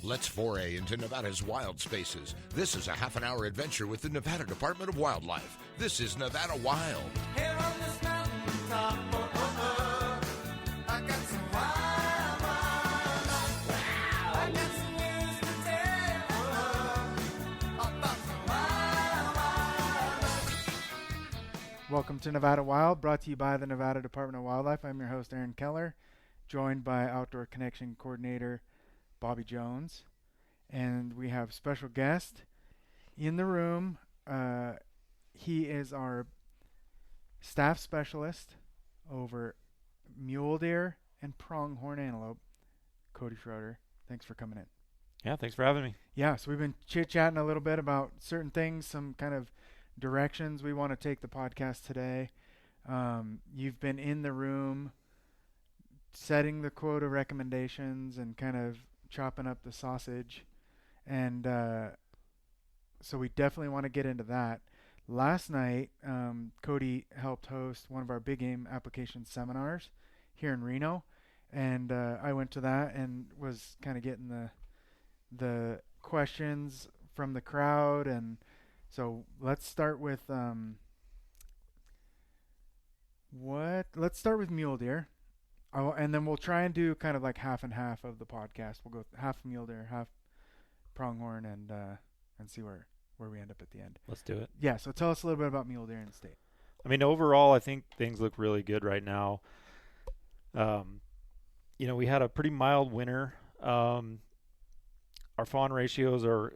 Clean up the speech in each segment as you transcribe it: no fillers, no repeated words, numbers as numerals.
Let's foray into Nevada's wild spaces. This is a half-an-hour adventure with the Nevada Department of Wildlife. This is Nevada Wild. Here on this mountain top, I got some wild, wild life. Wow. I got some news to tell about some wild, wild life. Welcome to Nevada Wild, brought to you by the Nevada Department of Wildlife. I'm your host, Aaron Keller, joined by Outdoor Connection Coordinator Bobby Jones, and we have special guest in the room. He is our staff specialist over Mule Deer and Pronghorn Antelope, Cody Schroeder. Thanks for coming in. Yeah, thanks for having me. Yeah, so we've been chit-chatting a little bit about certain things, some kind of directions we want to take the podcast today. You've been in the room setting the quota recommendations and kind of chopping up the sausage, and so we definitely want to get into that. Last night, Cody helped host one of our big game application seminars here in Reno, and I went to that and was kind of getting the questions from the crowd. And so let's start with let's start with mule deer. And then we'll try and do kind of like half and half of the podcast. We'll go half mule deer, half pronghorn, and see where we end up at the end. Let's do it. Yeah, so tell us a little bit about mule deer in the state. I mean, overall, I think things look really good right now. We had a pretty mild winter. Our fawn ratios are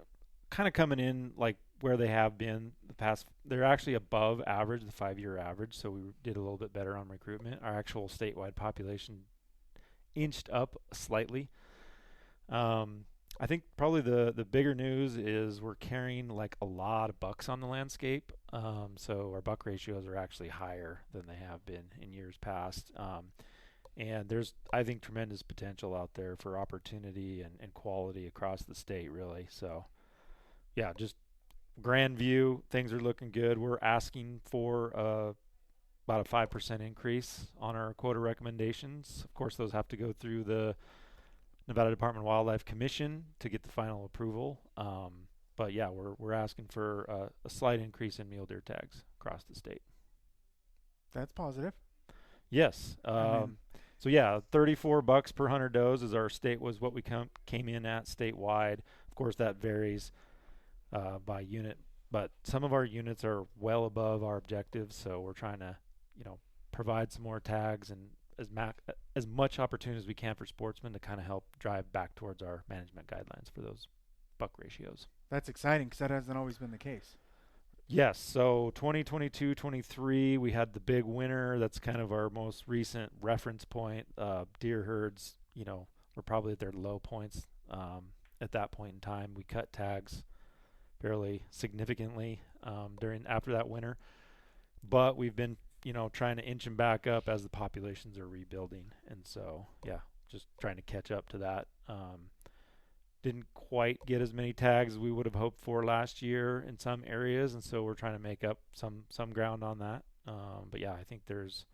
kind of coming in like where they have been the past. They're actually above average, the 5-year average, so we did a little bit better on recruitment. Our actual statewide population inched up slightly. I think probably the bigger news is we're carrying like a lot of bucks on the landscape, so our buck ratios are actually higher than they have been in years past. And there's, I think, tremendous potential out there for opportunity and quality across the state, really. So, yeah, just grand view, things are looking good. We're asking for about a 5% increase on our quota recommendations. Of course, those have to go through the Nevada Department of Wildlife Commission to get the final approval. But yeah, we're asking for a slight increase in mule deer tags across the state. That's positive. Yes. So yeah, 34 bucks per 100 does is our state was what we came in at statewide. Of course, that varies by unit, but some of our units are well above our objectives, so we're trying to, provide some more tags and as much opportunity as we can for sportsmen to kind of help drive back towards our management guidelines for those buck ratios. That's exciting because that hasn't always been the case. Yes, so 2022-23, we had the big winter. That's kind of our most recent reference point. Deer herds, were probably at their low points at that point in time. We cut tags fairly significantly after that winter, but we've been trying to inch them back up as the populations are rebuilding, and so yeah, just trying to catch up to that. Didn't quite get as many tags as we would have hoped for last year in some areas, and so we're trying to make up some ground on that. But yeah, I think there's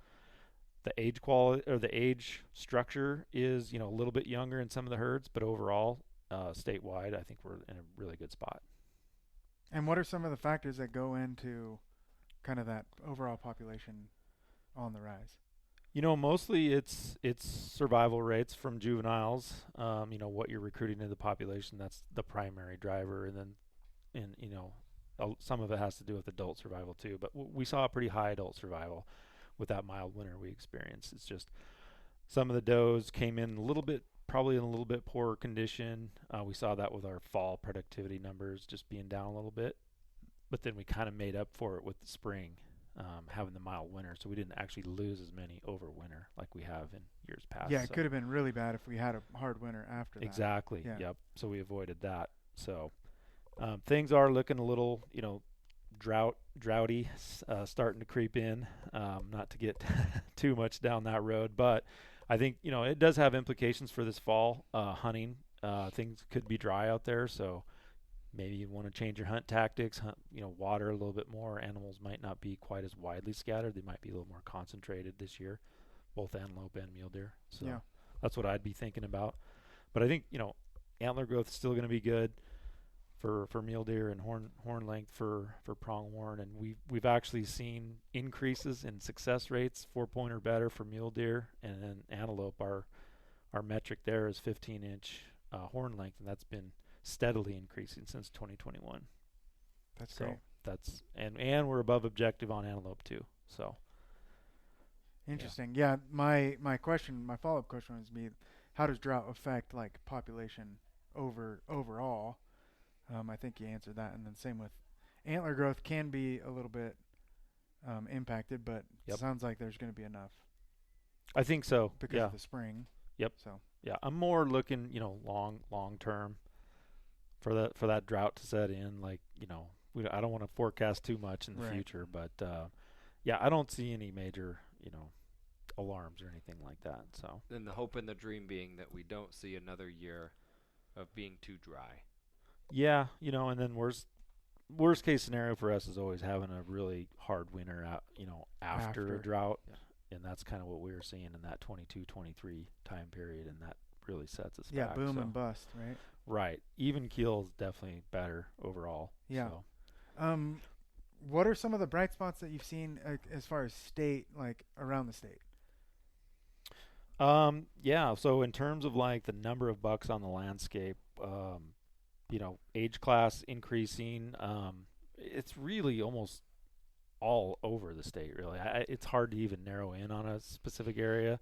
the age quality or the age structure is a little bit younger in some of the herds, but overall statewide I think we're in a really good spot. And what are some of the factors that go into kind of that overall population on the rise? Mostly it's survival rates from juveniles. What you're recruiting into the population, that's the primary driver, and then some of it has to do with adult survival too. But we saw a pretty high adult survival with that mild winter we experienced. It's just some of the does came in probably in a little bit poorer condition. We saw that with our fall productivity numbers just being down a little bit, but then we kind of made up for it with the spring, having the mild winter, so we didn't actually lose as many over winter like we have in years past. Yeah, it could have been really bad if we had a hard winter after that. Exactly. Yeah. Yep. So we avoided that. So things are looking a little, droughty, starting to creep in. Not to get too much down that road, but I think it does have implications for this fall hunting. Things could be dry out there, so maybe you want to change your hunt tactics, water a little bit more. Animals might not be quite as widely scattered. They might be a little more concentrated this year, both antelope and mule deer. So yeah, that's what I'd be thinking about. But I think, Antler growth is still going to be good for mule deer, and horn length for pronghorn, and we've actually seen increases in success rates, 4-point or better for mule deer, and then antelope. Our metric there is 15-inch horn length, and that's been steadily increasing since 2021. That's So great. that's and we're above objective on antelope too. So Interesting. Yeah. My follow-up question was be, how does drought affect like population overall? I think you answered that, and then same with antler growth can be a little bit impacted, but Yep. it sounds like there's going to be enough I think so. because Yeah. of the spring. Yep. So Yeah, I'm more looking, long term for that drought to set in. Like, I don't want to forecast too much in the Right. future, but yeah, I don't see any major, alarms or anything like that. So Then the hope and the dream being that we don't see another year of being too dry. yeah, and then worst case scenario for us is always having a really hard winter out, after a drought. Yeah. And that's kind of what we were seeing in that 22-23 time period, and that really sets us yeah, back. boom so. and bust, right? Right. Even keel is definitely better overall. Yeah. So. What are some of the bright spots that you've seen as far as state, like around the state? Yeah. So in terms of like the number of bucks on the landscape, age class increasing, it's really almost all over the state, really. It's hard to even narrow in on a specific area.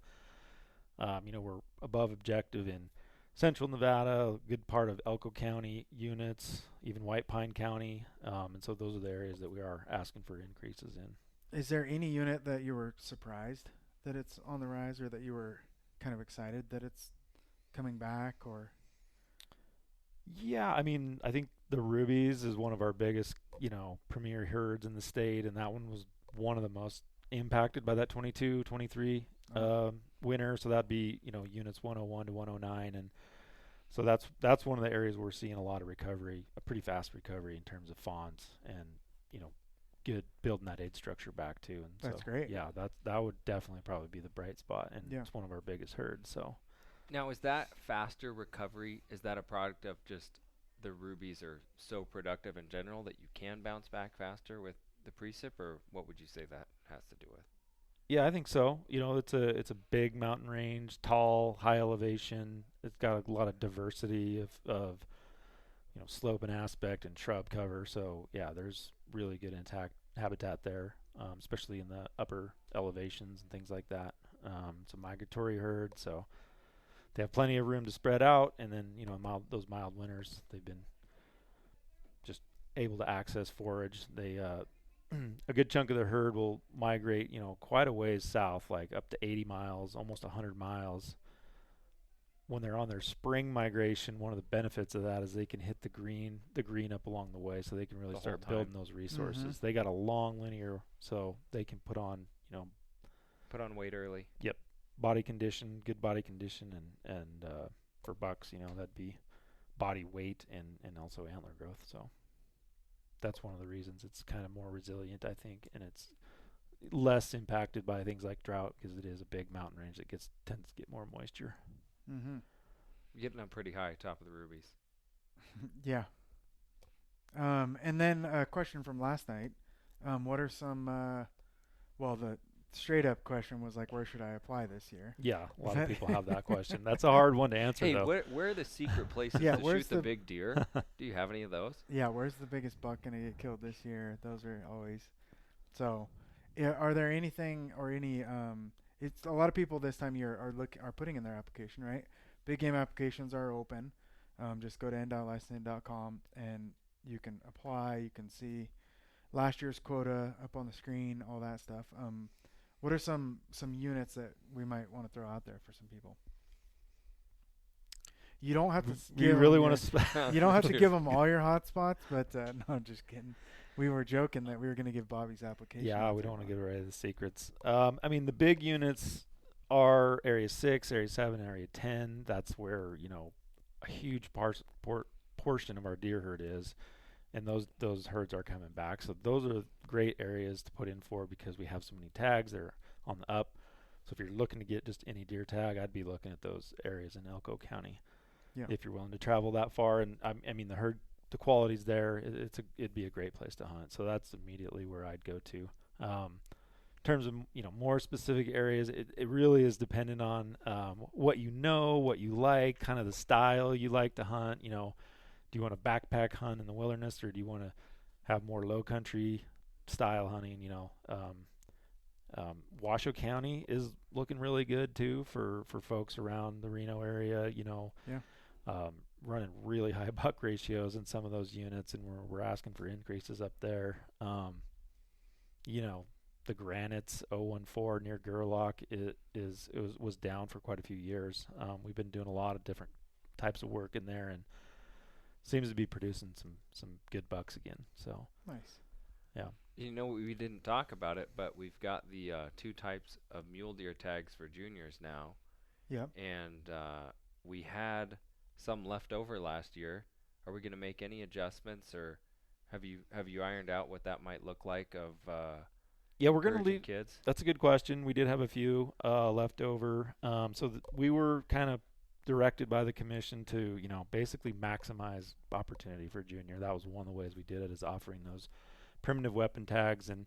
We're above objective in Central Nevada, a good part of Elko County units, even White Pine County, and so those are the areas that we are asking for increases in. Is there any unit that you were surprised that it's on the rise, or that you were kind of excited that it's coming back, or? Yeah, I mean, I think the Rubies is one of our biggest, premier herds in the state, and that one was one of the most impacted by that 22-23 winter. So that'd be, units 101 to 109, and so that's one of the areas we're seeing a lot of recovery, a pretty fast recovery in terms of fawns, and good building that age structure back too. And That's so, great. Yeah, that would definitely probably be the bright spot, and Yeah. it's one of our biggest herds. So. Now, is that faster recovery? Is that a product of just the Rubies are so productive in general that you can bounce back faster with the precip, or what would you say that has to do with? Yeah, I think so. It's a big mountain range, tall, high elevation. It's got a lot of diversity of slope and aspect and shrub cover. So yeah, there's really good intact habitat there, especially in the upper elevations and things like that. It's a migratory herd, so they have plenty of room to spread out. And then those mild winters, they've been just able to access forage. They a good chunk of the herd will migrate, quite a ways south, like up to 80 miles, almost 100 miles. When they're on their spring migration, one of the benefits of that is they can hit the green up along the way, so they can really The whole start time. building those resources. Mhm. They got a long linear, so they can put on, Put on weight early. body condition, good body condition, and for bucks, that'd be body weight and also antler growth. So that's one of the reasons it's kind of more resilient, I think, and it's less impacted by things like drought because it is a big mountain range that tends to get more moisture. Mm-hmm. Getting up pretty high, top of the Rubies. Yeah. And then a question from last night. What are some, the straight up question was like, where should I apply this year? Yeah, a lot of people have that question. That's a hard one to answer, Hey, though. where are the secret places Yeah, to where's shoot the the- big deer? Do you have any of those? Yeah, where's the biggest buck going to get killed this year? Those are always. So, are there anything or any, it's a lot of people this time of year are putting in their application, right? Big game applications are open. Just go to NDOW and you can apply. You can see last year's quota up on the screen, all that stuff. What are some units that we might want to throw out there for some people? You don't have to. You really want to? You don't have to give them all your hot spots, but no, I'm just kidding. We were joking that we were going to give Bobby's application. Yeah, out we there, don't want but- to give away the secrets. I mean, the big units are Area 6, Area 7, Area 10. That's where, a huge portion of our deer herd is, and those herds are coming back. So those are great areas to put in for because we have so many tags. They're on the up. So if you're looking to get just any deer tag, I'd be looking at those areas in Elko County. Yeah. if you're willing to travel that far. And I mean, the quality's there. It'd be a great place to hunt. So that's immediately where I'd go to. In terms of more specific areas, it really is dependent on what what you like, kind of the style you like to hunt. Do you want a backpack hunt in the wilderness, or do you want to have more low country style hunting? Washoe County is looking really good too for folks around the Reno area. Running really high buck ratios in some of those units, and we're asking for increases up there. The Granites 014 near Gerlach was down for quite a few years. We've been doing a lot of different types of work in there, and seems to be producing some good bucks again. So Nice. yeah. We didn't talk about it, but we've got the 2 types of mule deer tags for juniors now. Yep. And we had some left over last year. Are we going to make any adjustments, or have you ironed out what that might look like of Yeah, we're going to encouraging leave. kids? That's a good question. We did have a few left over. We were kind of directed by the commission to, basically maximize opportunity for junior. That was one of the ways we did it, is offering those primitive weapon tags. And,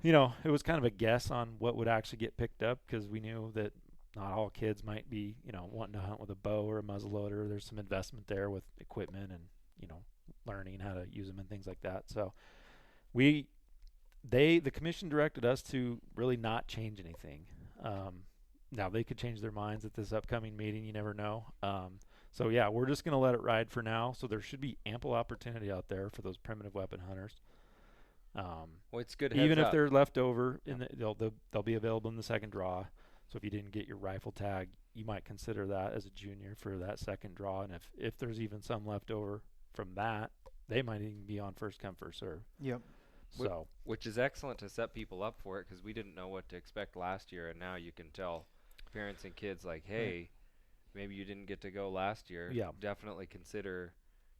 it was kind of a guess on what would actually get picked up, because we knew that not all kids might be, wanting to hunt with a bow or a muzzleloader. There's some investment there with equipment and, learning how to use them and things like that. So the commission directed us to really not change anything. Now they could change their minds at this upcoming meeting. You never know. So yeah, we're just going to let it ride for now. So there should be ample opportunity out there for those primitive weapon hunters. Well, it's good. Even heads if up. they're left over, they'll be available in the second draw. So if you didn't get your rifle tag, you might consider that as a junior for that second draw. And if there's even some left over from that, they might even be on first come first serve. Yep. So Which is excellent to set people up for it, because we didn't know what to expect last year, and now you can tell parents and kids, like, hey, maybe you didn't get to go last year. Yeah. Definitely consider,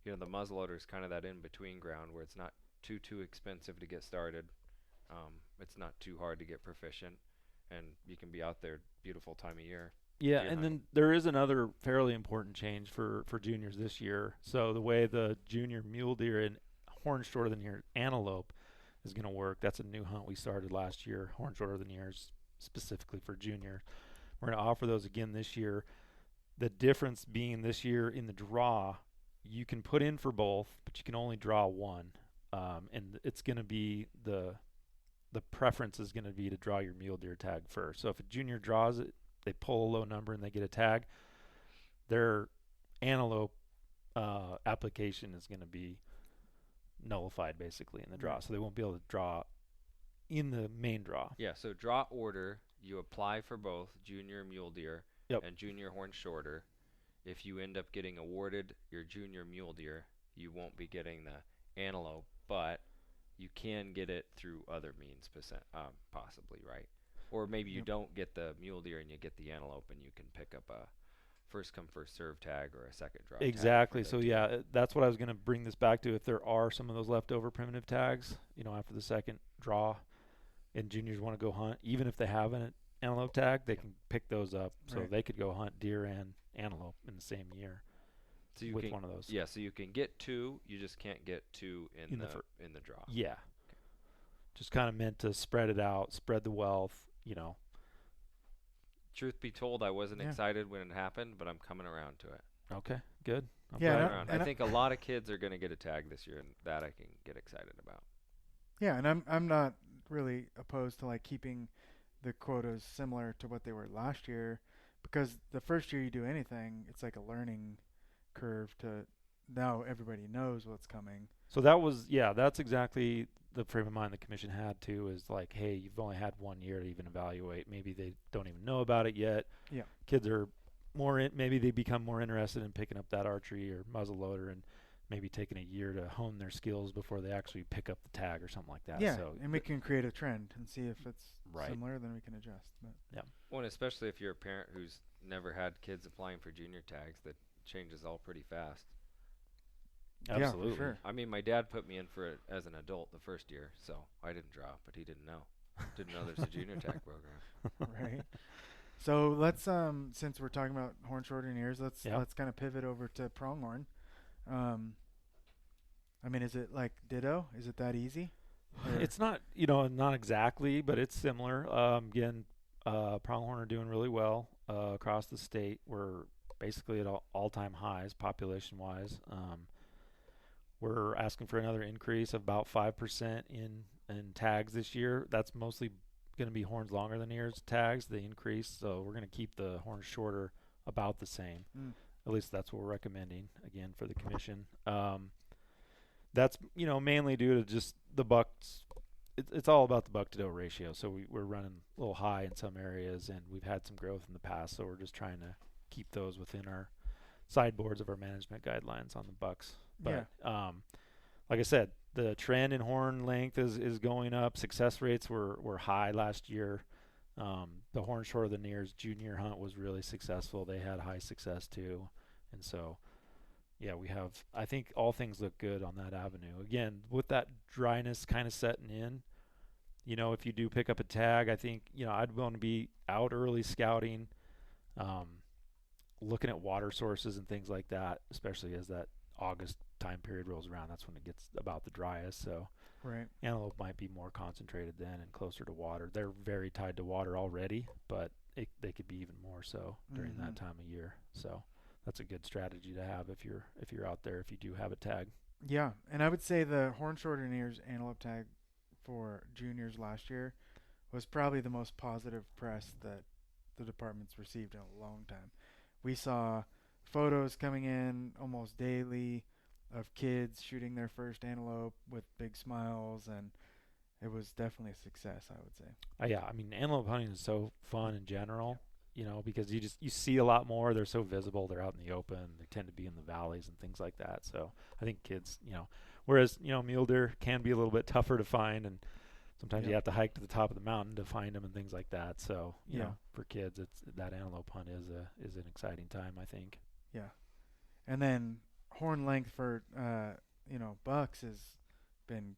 the muzzleloader is kind of that in-between ground where it's not too expensive to get started. It's not too hard to get proficient, and you can be out there beautiful time of year. yeah, deer and hunting. then there is another fairly important change for juniors this year. So the way the junior mule deer and horn shorter than ear antelope is going to work. That's a new hunt we started last year, horn shorter than ears, specifically for junior. We're going to offer those again this year. The difference being this year in the draw, you can put in for both, but you can only draw one. And it's going to be the preference is going to be to draw your mule deer tag first. So if a junior draws it, they pull a low number and they get a tag, their antelope application is going to be nullified basically in the draw. So they won't be able to draw in the main draw. Yeah, so draw order, you apply for both junior mule deer Yep. and junior horn shorter. If you end up getting awarded your junior mule deer, you won't be getting the antelope, but you can get it through other means, possibly, right? Or maybe you don't get the mule deer and you get the antelope, and you can pick up a first come first serve tag or a second draw tag for Exactly. the So team. yeah, that's what I was going to bring this back to. If there are some of those leftover primitive tags, after the second draw, and juniors want to go hunt, even if they have an antelope tag, they can pick those up. So Right. they could go hunt deer and antelope in the same year So you with can, one of those. yeah, so you can get 2, you just can't get 2 in In the the draw. Yeah. Just kind of meant to spread it out, spread the wealth. Truth be told, I wasn't Yeah. excited when it happened, but I'm coming around to it. Okay, good. I'm Yeah, glad. and Around. I- I think a lot of kids are going to get a tag this year, and that I can get excited about. Yeah, and I'm not really opposed to like keeping the quotas similar to what they were last year, because the first year you do anything, it's like a learning curve to now everybody knows what's coming. So that's exactly the frame of mind the commission had too, is like, hey, you've only had 1 year to even evaluate. Maybe they don't even know about it yet. Yeah. Kids are maybe they become more interested in picking up that archery or muzzleloader, and maybe taking a year to hone their skills before they actually pick up the tag or something like that. Yeah, So and we can create a trend and see if it's Right. similar, then we can adjust. But Well, and especially if you're a parent who's never had kids applying for junior tags, that changes all pretty fast. absolutely. Yeah, for sure. I mean, my dad put me in for it as an adult the first year, so I didn't draw, but he didn't know. Didn't know there's a junior tag program. Right. So let's since we're talking about horn shorter ears, let's Yeah. kind of pivot over to pronghorn. I mean, is it like ditto? Is it that easy? Or- It's not, not exactly, but it's similar. Again, pronghorn are doing really well across the state. We're basically at all-time highs population-wise. We're asking for another increase of about 5% in tags this year. That's mostly going to be horns longer than ears tags, the increase. So we're going to keep the horns shorter about the same. At least that's what we're recommending, again, for the commission. That's, mainly due to just the bucks. It's all about the buck to doe ratio. So we're running a little high in some areas, and we've had some growth in the past. So we're just trying to keep those within our sideboards of our management guidelines on the bucks. But like I said, the trend in horn length is going up. Success rates were high last year. The horn shorter than ears junior hunt was really successful. They had high success too, and so. Yeah, I think all things look good on that avenue. Again, with that dryness kind of setting in, if you do pick up a tag, I think, I'd want to be out early scouting, looking at water sources and things like that, especially as that August time period rolls around. That's when it gets about the driest. So Right. antelope might be more concentrated then and closer to water. They're very tied to water already, but they could be even more so during that time of year. So that's a good strategy to have if you're out there, if you do have a tag. Yeah, and I would say the horn shorter ears antelope tag for juniors last year was probably the most positive press that the department's received in a long time. We saw photos coming in almost daily of kids shooting their first antelope with big smiles, and it was definitely a success, I would say. Yeah, I mean, antelope hunting is so fun in general, because you see a lot more. They're so visible. They're out in the open. They tend to be in the valleys and things like that. So I think kids, whereas, mule deer can be a little bit tougher to find, and sometimes you have to hike to the top of the mountain to find them and things like that. So, you know, for kids, that antelope hunt is an exciting time, I think. Yeah. And then horn length for, bucks has been,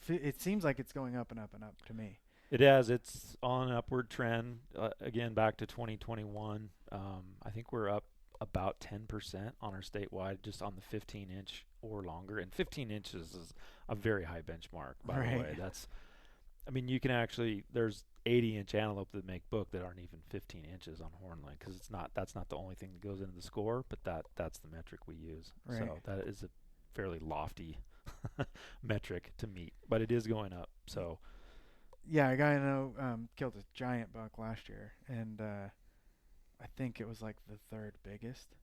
it seems like it's going up and up and up to me. It has. It's on an upward trend. Again, back to 2021. I think we're up about 10% on our statewide, just on the 15-inch or longer. And 15 inches is a very high benchmark, by the way. You can actually, there's 80-inch antelope that make book that aren't even 15 inches on horn length, because that's not the only thing that goes into the score, but that's the metric we use. Right. So that is a fairly lofty metric to meet, but it is going up. So. Yeah, a guy I know killed a giant buck last year, and I think it was like the third biggest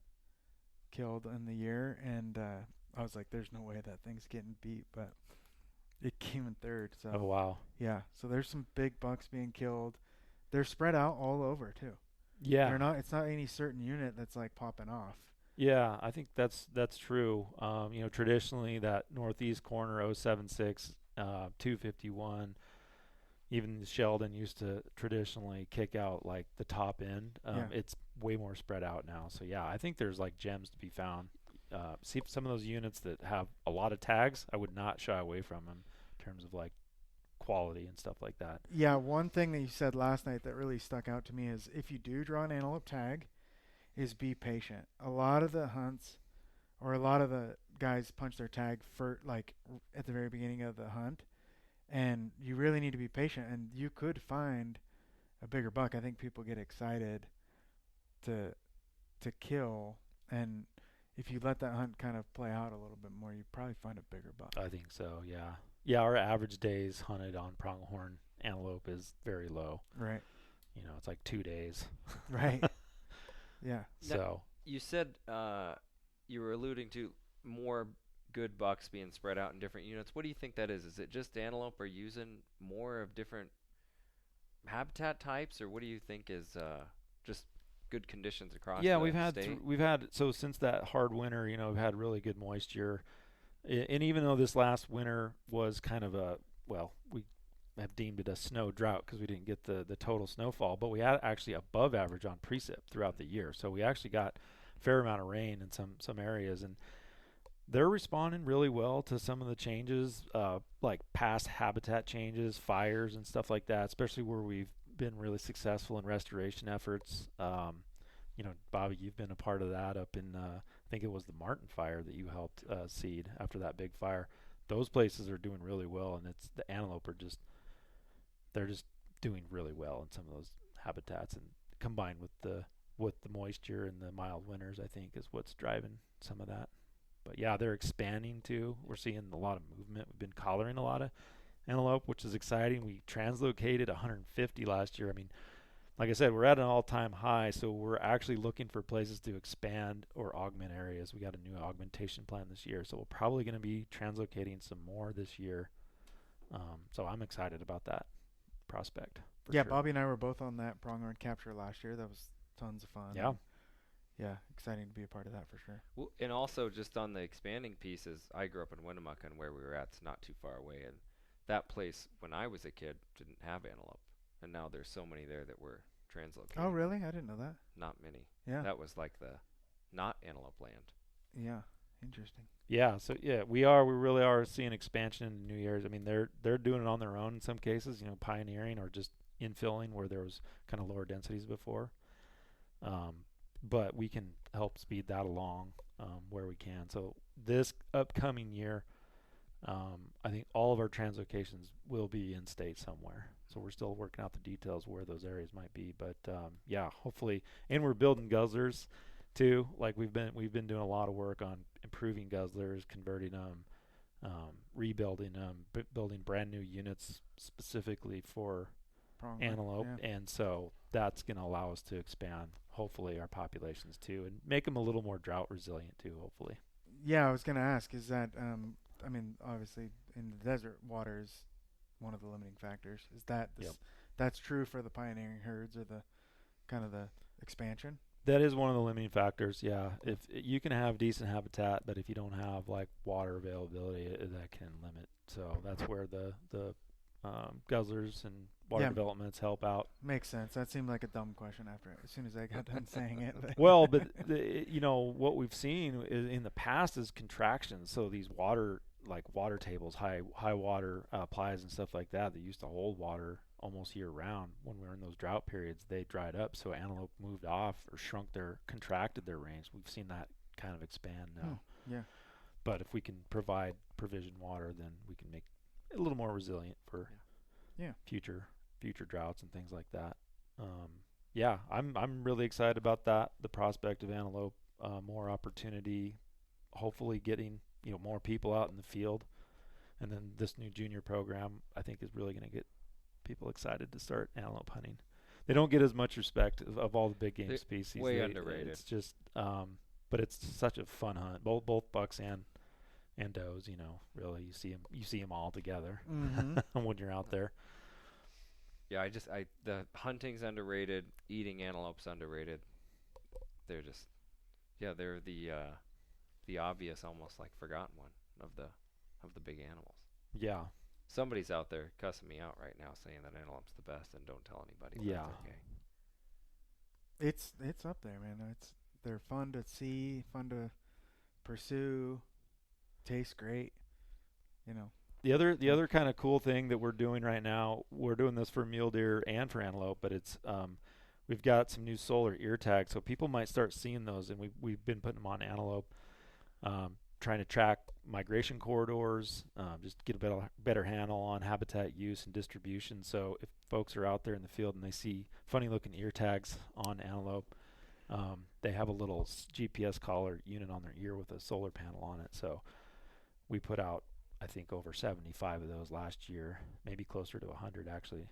killed in the year, and I was like, there's no way that thing's getting beat, but it came in third. So Oh, wow. yeah, so there's some big bucks being killed. They're spread out all over too. Yeah. It's not any certain unit that's like popping off. Yeah, I think that's true. Traditionally that northeast corner 076, 251, even Sheldon used to traditionally kick out like the top end. It's way more spread out now. So yeah, I think there's like gems to be found. See some of those units that have a lot of tags, I would not shy away from them in terms of like quality and stuff like that. Yeah, one thing that you said last night that really stuck out to me is if you do draw an antelope tag, is be patient. A lot of the hunts, or a lot of the guys punch their tag for like at the very beginning of the hunt, and you really need to be patient. And you could find a bigger buck. I think people get excited to kill, and if you let that hunt kind of play out a little bit more, you probably find a bigger buck. I think so. Yeah. Yeah. Our average days hunted on pronghorn antelope is very low. Right. It's like 2 days. Right. Yeah. So You said you were alluding to more good bucks being spread out in different units. What do you think that is? Is it just antelope are using more of different habitat types, or what do you think is just good conditions across the state? we've had so since that hard winter, we've had really good moisture, and even though this last winter was kind of we have deemed it a snow drought because we didn't get the total snowfall, but we had actually above average on precip throughout the year. So we actually got a fair amount of rain in some areas, and they're responding really well to some of the changes, like past habitat changes, fires and stuff like that, especially where we've been really successful in restoration efforts. Bobby, you've been a part of that up in, I think it was the Martin fire that you helped seed after that big fire. Those places are doing really well, and it's the antelope they're just doing really well in some of those habitats, and combined with the moisture and the mild winters, I think is what's driving some of that. But yeah, they're expanding too. We're seeing a lot of movement. We've been collaring a lot of antelope, which is exciting. We translocated 150 last year. I mean, like I said, we're at an all-time high, so we're actually looking for places to expand or augment areas. We got a new augmentation plan this year, so we're probably going to be translocating some more this year. So I'm excited about that prospect. Yeah, sure. Bobby and I were both on that pronghorn capture last year. That was tons of fun. Yeah. Yeah, exciting to be a part of that for sure. Well, and also just on the expanding pieces, I grew up in Winnemucca, and where we were at's not too far away, and that place when I was a kid didn't have antelope, and now there's so many there that we're translocating. Oh, really? I didn't know that. Not many. Yeah. That was like the not antelope land. Yeah, interesting. Yeah, so yeah, we really are seeing expansion in new areas. I mean, they're doing it on their own in some cases, pioneering or just infilling where there was kind of lower densities before. But we can help speed that along where we can. So this upcoming year, I think all of our translocations will be in state somewhere. So we're still working out the details where those areas might be. But yeah, hopefully, and we're building guzzlers too. Like we've been doing a lot of work on improving guzzlers, converting them, rebuilding them, building brand new units specifically for Pronghorn, antelope, yeah. and so that's going to allow us to expand hopefully our populations too, and make them a little more drought resilient too, hopefully. Yeah, I was going to ask, is that, I mean, obviously in the desert, water is one of the limiting factors. Is that that's true for the pioneering herds or the kind of the expansion? That is one of the limiting factors, yeah. If you can have decent habitat, but if you don't have like water availability, that can limit. So that's where the guzzlers and water developments help out. Makes sense. That seemed like a dumb question as soon as I got done saying it. But Well, but what we've seen is in the past is contractions. So these water tables, high water plies and stuff like that used to hold water almost year round. When we were in those drought periods, they dried up. So antelope moved off or contracted their range. We've seen that kind of expand now. yeah. But if we can provide provision water, then we can make it a little more resilient for future droughts and things like that. Yeah, I'm really excited about that. The prospect of antelope, more opportunity, hopefully getting more people out in the field, and then this new junior program I think is really going to get people excited to start antelope hunting. They don't get as much respect of all the big game species. Way underrated. It's just, but it's such a fun hunt. Both bucks and does, really you see them all together when you're out there. Yeah, the hunting's underrated, eating antelope's underrated. They're just, they're the obvious, almost like forgotten one of the big animals. Yeah. Somebody's out there cussing me out right now saying that antelope's the best and don't tell anybody. Yeah. That's okay. It's up there, man. They're fun to see, fun to pursue, taste great, The other kind of cool thing that we're doing right now, we're doing this for mule deer and for antelope, but it's we've got some new solar ear tags, so people might start seeing those, and we've been putting them on antelope, trying to track migration corridors, just get a better handle on habitat use and distribution. So if folks are out there in the field and they see funny looking ear tags on antelope, they have a little GPS collar unit on their ear with a solar panel on it. So we put out, I think, over 75 of those last year, maybe closer to 100 actually.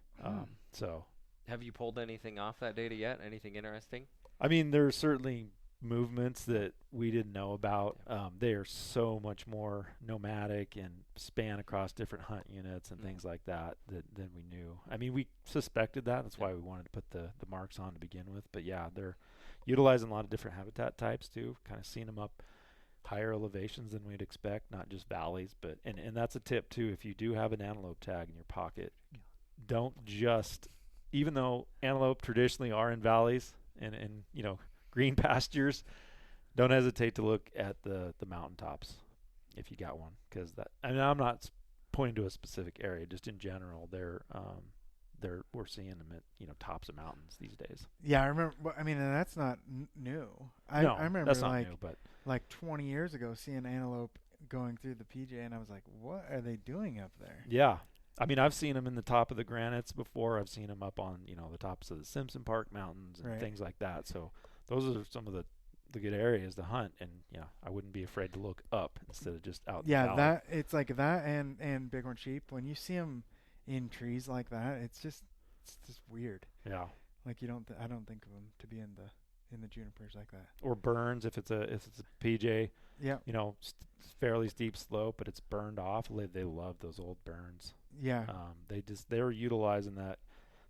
So have you pulled anything off that data yet? Anything interesting? I mean, there are certainly movements that we didn't know about. They are so much more nomadic and span across different hunt units and things like that than we knew. I mean, we suspected that. That's why we wanted to put the marks on to begin with. But yeah, they're utilizing a lot of different habitat types too, kind of seeing them up higher elevations than we'd expect, not just valleys. But and that's a tip too. If you do have an antelope tag in your pocket, don't just, even though antelope traditionally are in valleys and green pastures, don't hesitate to look at the mountaintops if you got one, because I'm not pointing to a specific area, just in general. we're seeing them at tops of mountains these days. Yeah, I remember. I mean, and that's not new. I remember that's not like new, but like 20 years ago seeing antelope going through the PJ, and I was like, what are they doing up there? yeah. I mean, I've seen them in the top of the granites before. I've seen them up on the tops of the Simpson Park mountains and Right. things like that. So those are some of the good areas to hunt, and I wouldn't be afraid to look up instead of just out. Yeah, in the valley. that it's like that and bighorn sheep. When you see them in trees like that, it's just weird. Yeah. Like I don't think of them to be in the junipers like that. Or burns if it's a PJ. Yeah. Fairly steep slope, but it's burned off. They love those old burns. Yeah. They were utilizing that,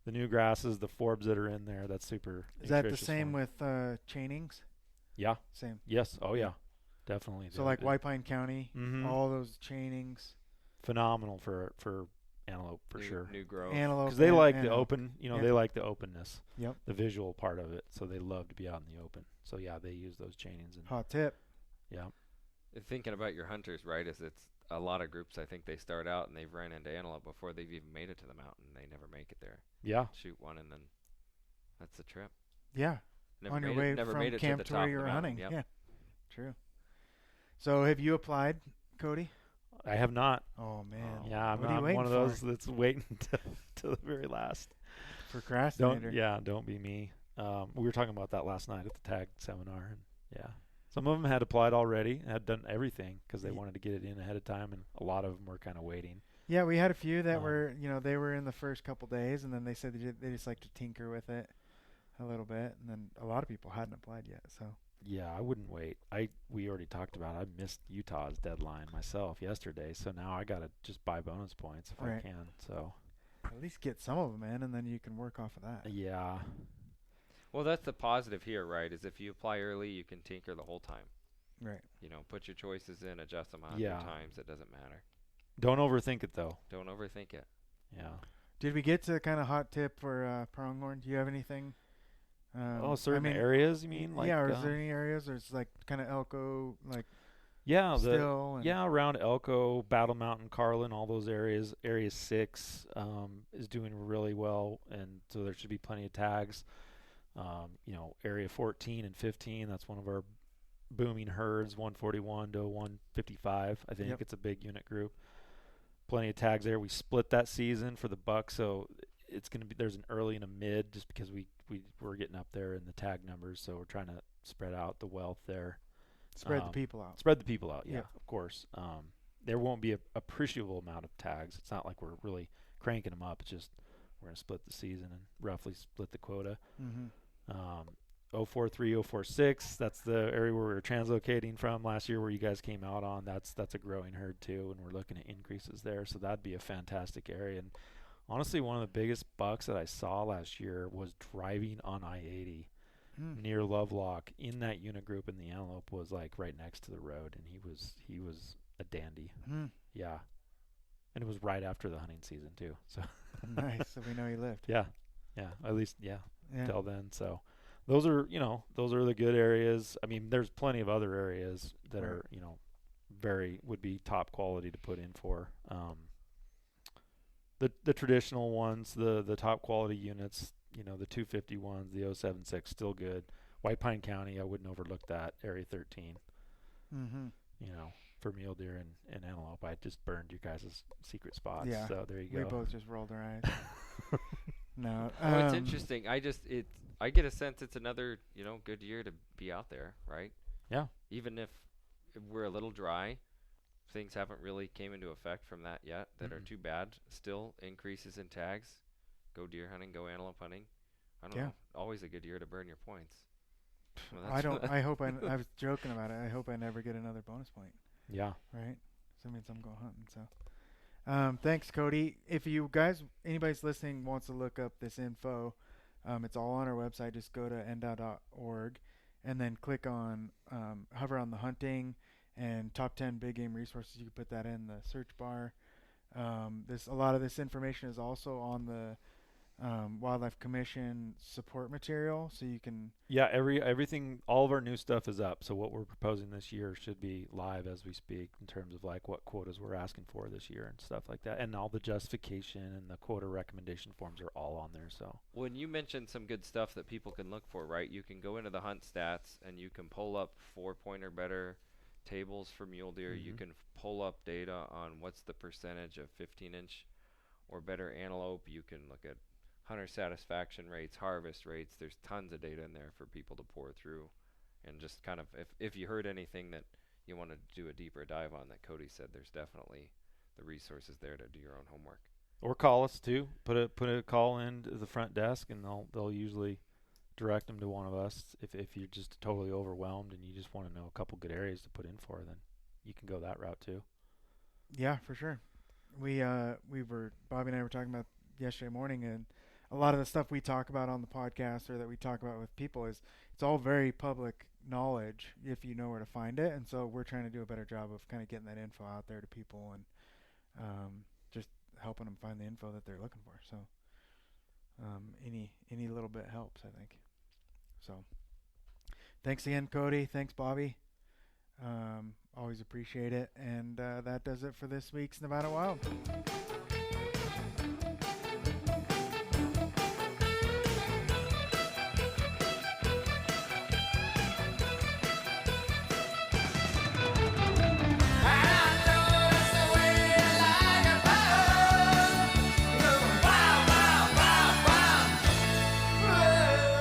the new grasses, the forbs that are in there. That's super. Is that the nutritious same one. with chainings? Yeah. Same. Yes. Oh yeah. Definitely. So like White Pine County, Mhm. all those chainings. Phenomenal for antelope for sure. New growth. Antelope. Because they and like the antelope. open. Yeah. They like the openness. Yep. The visual part of it. So they love to be out in the open. So yeah, they use those chainings. And Hot tip. yeah. Thinking about your hunters, right? Is it's a lot of groups. I think they start out and they've ran into antelope before they've even made it to the mountain. They never make it there. Yeah. Shoot one and then that's the trip. Yeah. Never On your made way it, never from made it camp to the to top where of you the were mountain. hunting. Yep. Yeah. True. So have you applied, Cody? I have not. Oh man. Yeah, What are you I'm waiting one of for? those that's waiting to the very last. Procrastinator. Don't be me. We were talking about that last night at the tag seminar, and yeah, some of them had applied already, had done everything because they wanted to get it in ahead of time, and a lot of them were kind of waiting. Yeah, we had a few that were, they were in the first couple days, and then they said they just like to tinker with it a little bit, and then a lot of people hadn't applied yet. So Yeah, I wouldn't wait. We already talked about it. I missed Utah's deadline myself yesterday, so now I gotta just buy bonus points if Right. I can. So at least get some of them in, and then you can work off of that. yeah, Well, that's the positive here, right? Is if you apply early, you can tinker the whole time. Right. Put your choices in, adjust them 100 Yeah. times. It doesn't matter. don't overthink it though. Don't overthink it. Yeah. Did we get to kind of hot tip for pronghorn? Do you have anything? Certain areas you mean? Like, yeah, or is there any areas, or it's like kind of Elko, like yeah, still? And around Elko, Battle Mountain, Carlin, all those areas. Area 6 is doing really well, and so there should be plenty of tags. Area 14 and 15, that's one of our booming herds, 141 to 155. I think Yep. it's a big unit group. Plenty of tags there. We split that season for the buck, so it's going to be, there's an early and a mid just because we're getting up there in the tag numbers, so we're trying to spread out the wealth there. spread the people out. Spread the people out, yeah, Yeah. of course. There won't be an appreciable amount of tags. It's not like we're really cranking them up. It's just we're going to split the season and roughly split the quota. Mm-hmm. 043, 046, that's the area where we were translocating from last year where you guys came out on. That's a growing herd too, and we're looking at increases there. So that'd be a fantastic area. And honestly, one of the biggest bucks that I saw last year was driving on I-80 near Lovelock in that unit group, and the antelope was like right next to the road, and he was a dandy. Mm. Yeah. And it was right after the hunting season too. So Nice. So we know you lived. yeah, at least Yeah. till then. So those are the good areas. I mean, there's plenty of other areas that Right. are would be top quality to put in for. The traditional ones, the top quality units, the 250 ones, the 076, still good. White Pine County, I wouldn't overlook that. Area 13, Mm-hmm. for mule deer and antelope. I just burned you guys' secret spots. Yeah. So there you We go. both just rolled our eyes. No. Oh, it's interesting. I get a sense it's another, good year to be out there, right? Yeah. Even if we're a little dry, things haven't really came into effect from that yet that are Mhm. too bad. Still increases in tags. Go deer hunting, go antelope hunting. I don't Yeah. know. Always a good year to burn your points. Well, I don't. I hope I was joking about it. I hope I never get another bonus point. Yeah. Right. So that means I'm going hunting. So, thanks, Cody. If you guys, anybody's listening, wants to look up this info, it's all on our website. Just go to NDOW.org, and then click on, hover on the hunting and top 10 big game resources. You can put that in the search bar. A lot of this information is also on the Wildlife Commission support material, so you can. Yeah, everything, all of our new stuff is up. So what we're proposing this year should be live as we speak in terms of like what quotas we're asking for this year and stuff like that. And all the justification and the quota recommendation forms are all on there. So When you mentioned some good stuff that people can look for, right? You can go into the hunt stats and you can pull up 4-point or better tables for mule deer. You can pull up data on what's the percentage of 15-inch or better antelope. You can look at hunter satisfaction rates, harvest rates. There's tons of data in there for people to pour through. And just kind of, if you heard anything that you want to do a deeper dive on that Cody said, there's definitely the resources there to do your own homework. or call us too. Put a call in to the front desk, and they'll usually direct them to one of us. If you're just totally overwhelmed and you just want to know a couple good areas to put in for, then you can go that route too. Yeah, for sure. We were Bobby and I were talking about yesterday morning, and a lot of the stuff we talk about on the podcast or that we talk about with people is it's all very public knowledge if you know where to find it. And so we're trying to do a better job of kind of getting that info out there to people and just helping them find the info that they're looking for. So any little bit helps, I think. So thanks again, Cody. Thanks, Bobby. Always appreciate it. And that does it for this week's Nevada Wild.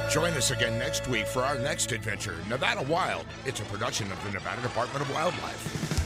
Join us again next week for our next adventure, Nevada Wild. It's a production of the Nevada Department of Wildlife.